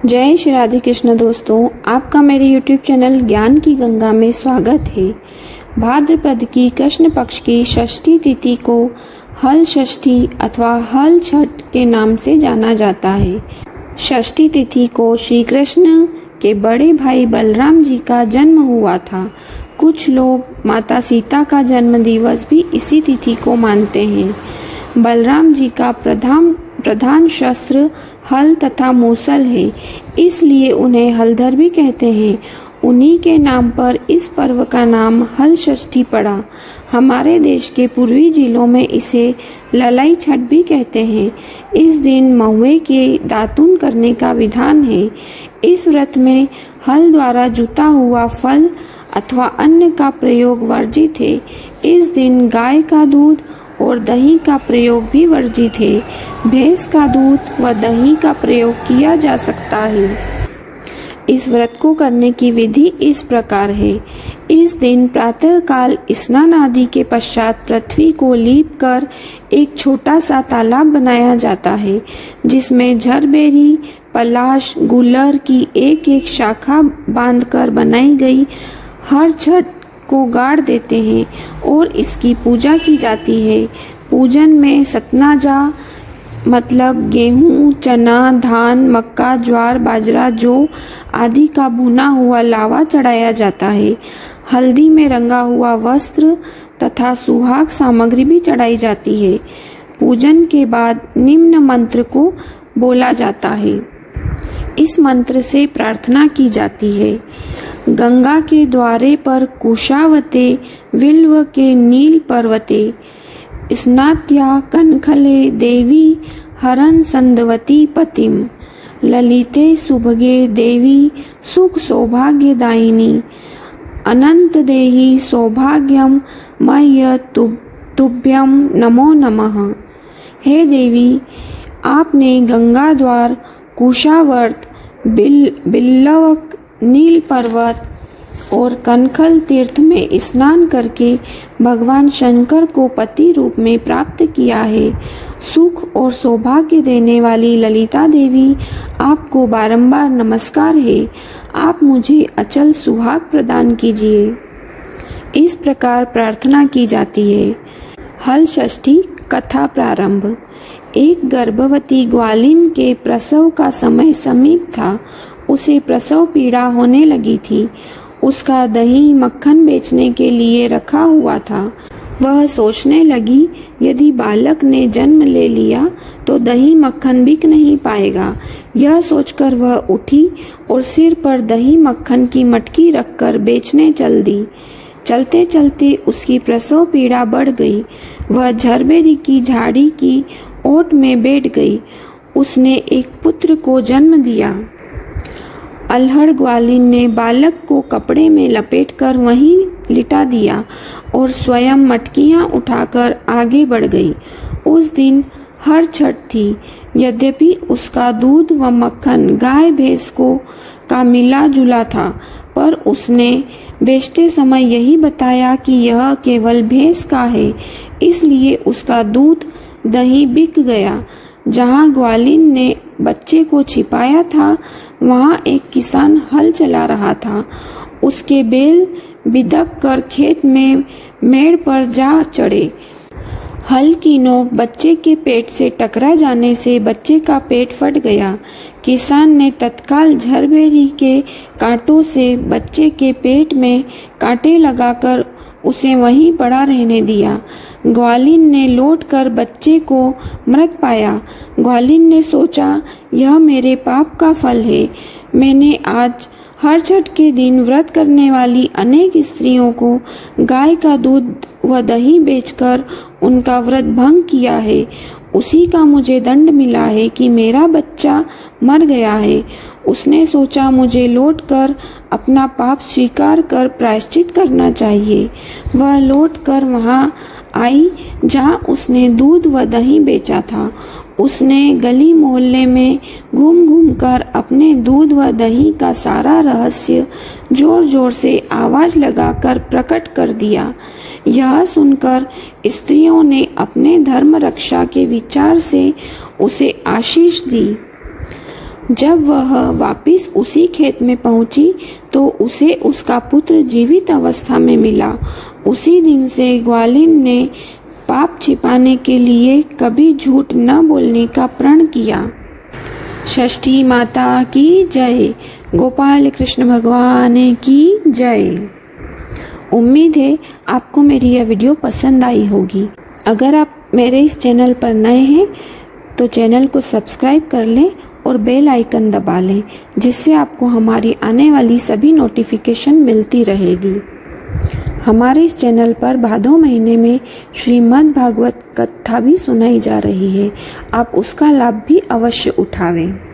जय श्री राधे कृष्ण दोस्तों, आपका मेरे YouTube चैनल ज्ञान की गंगा में स्वागत है। भाद्रपद की कृष्ण पक्ष की षष्ठी तिथि को हल षष्ठी अथवा हल छठ के नाम से जाना जाता है। षष्ठी तिथि को श्री कृष्ण के बड़े भाई बलराम जी का जन्म हुआ था। कुछ लोग माता सीता का जन्म दिवस भी इसी तिथि को मानते हैं। बलराम जी का प्रधान शस्त्र हल तथा मूसल है, इसलिए उन्हें हलधर भी कहते हैं। उन्हीं के नाम पर इस पर्व का नाम हल षष्ठी पड़ा। हमारे देश के पूर्वी जिलों में इसे ललाई छठ भी कहते हैं। इस दिन महुए के दातुन करने का विधान है। इस व्रत में हल द्वारा जुता हुआ फल अथवा अन्न का प्रयोग वर्जित है। इस दिन गाय का दूध और दही का प्रयोग भी वर्जित है। भैंस का दूध व दही का प्रयोग किया जा सकता है। इस व्रत को करने की विधि इस प्रकार है। इस दिन प्रातः काल स्नान आदि के पश्चात पृथ्वी को लीप कर एक छोटा सा तालाब बनाया जाता है, जिसमें झरबेरी, पलाश, गुलर की एक एक शाखा बांधकर बनाई गई हर छठ को गाड़ देते हैं और इसकी पूजा की जाती है। पूजन में सतनाजा मतलब गेहूं, चना, धान, मक्का, ज्वार, बाजरा, जौ आदि का भुना हुआ लावा चढ़ाया जाता है। हल्दी में रंगा हुआ वस्त्र तथा सुहाग सामग्री भी चढ़ाई जाती है। पूजन के बाद निम्न मंत्र को बोला जाता है। इस मंत्र से प्रार्थना की जाती है। गंगा के द्वारे पर कुशावते, विल्व के नील पर्वते, स्नात्या कनखले देवी हरन संदवती पतिम, ललिते सुभगे देवी सुख सौभाग्य दायिनी, अनंत देहि सौभाग्यम मह्य तुभ्यम नमो नमः। हे देवी, आपने गंगा द्वार, कुशावर्त, बिल्लवक, नील पर्वत और कनखल तीर्थ में स्नान करके भगवान शंकर को पति रूप में प्राप्त किया है। सुख और सौभाग्य देने वाली ललिता देवी, आपको बारंबार नमस्कार है। आप मुझे अचल सुहाग प्रदान कीजिए। इस प्रकार प्रार्थना की जाती है। हल षष्ठी कथा प्रारंभ। एक गर्भवती ग्वालिन के प्रसव का समय समीप था। उसे प्रसव पीड़ा होने लगी थी। उसका दही मक्खन बेचने के लिए रखा हुआ था। वह सोचने लगी, यदि बालक ने जन्म ले लिया तो दही मक्खन बिक नहीं पाएगा। यह सोचकर वह उठी और सिर पर दही मक्खन की मटकी रखकर बेचने चल दी। चलते चलते उसकी प्रसव पीड़ा बढ़ गई। वह झरबेरी की झाड़ी की ओट में बैठ गई। उसने एक पुत्र को जन्म दिया। अल्हड़ ग्वालिन ने बालक को कपड़े में लपेटकर वहीं लिटा दिया और स्वयं मटकियां उठाकर आगे बढ़ गई। उस दिन हर छठ थी। यद्यपि उसका दूध व मक्खन गाय भैंस को का मिला जुला था, पर उसने बेचते समय यही बताया कि यह केवल भैंस का है, इसलिए उसका दूध दही बिक गया। जहाँ ग्वालिन ने बच्चे को छिपाया था, वहाँ एक किसान हल चला रहा था। उसके बैल बिदक कर खेत में मेड़ पर जा चढ़े। हल की नोक बच्चे के पेट से टकरा जाने से बच्चे का पेट फट गया। किसान ने तत्काल झरबेरी के कांटों से बच्चे के पेट में कांटे लगाकर उसे वहीं पड़ा रहने दिया। ग्वालिन ने लौटकर बच्चे को मृत पाया। ग्वालिन ने सोचा, यह मेरे पाप का फल है। मैंने आज हर छठ के दिन व्रत करने वाली अनेक स्त्रियों को गाय का दूध व दही बेचकर उनका व्रत भंग किया है। उसी का मुझे दंड मिला है कि मेरा बच्चा मर गया है। उसने सोचा, मुझे लौटकर अपना पाप स्वीकार कर प्रायश्चित करना चाहिए। वह लौटकर वहां आई जहां उसने दूध व दही बेचा था। उसने गली मोहल्ले में घूम घूम कर अपने दूध व दही का सारा रहस्य जोर जोर से आवाज लगाकर प्रकट कर दिया। यह सुनकर स्त्रियों ने अपने धर्म रक्षा के विचार से उसे आशीष दी। जब वह वापिस उसी खेत में पहुंची तो उसे उसका पुत्र जीवित अवस्था में मिला। उसी दिन से ग्वालिन ने पाप छिपाने के लिए कभी झूठ न बोलने का प्रण किया। षष्ठी माता की जय। गोपाल कृष्ण भगवान की जय। उम्मीद है आपको मेरी यह वीडियो पसंद आई होगी। अगर आप मेरे इस चैनल पर नए हैं तो चैनल को सब्सक्राइब कर लें और बेल आइकन दबा लें, जिससे आपको हमारी आने वाली सभी नोटिफिकेशन मिलती रहेगी। हमारे इस चैनल पर भादो महीने में श्रीमद् भागवत कथा भी सुनाई जा रही है। आप उसका लाभ भी अवश्य उठावें।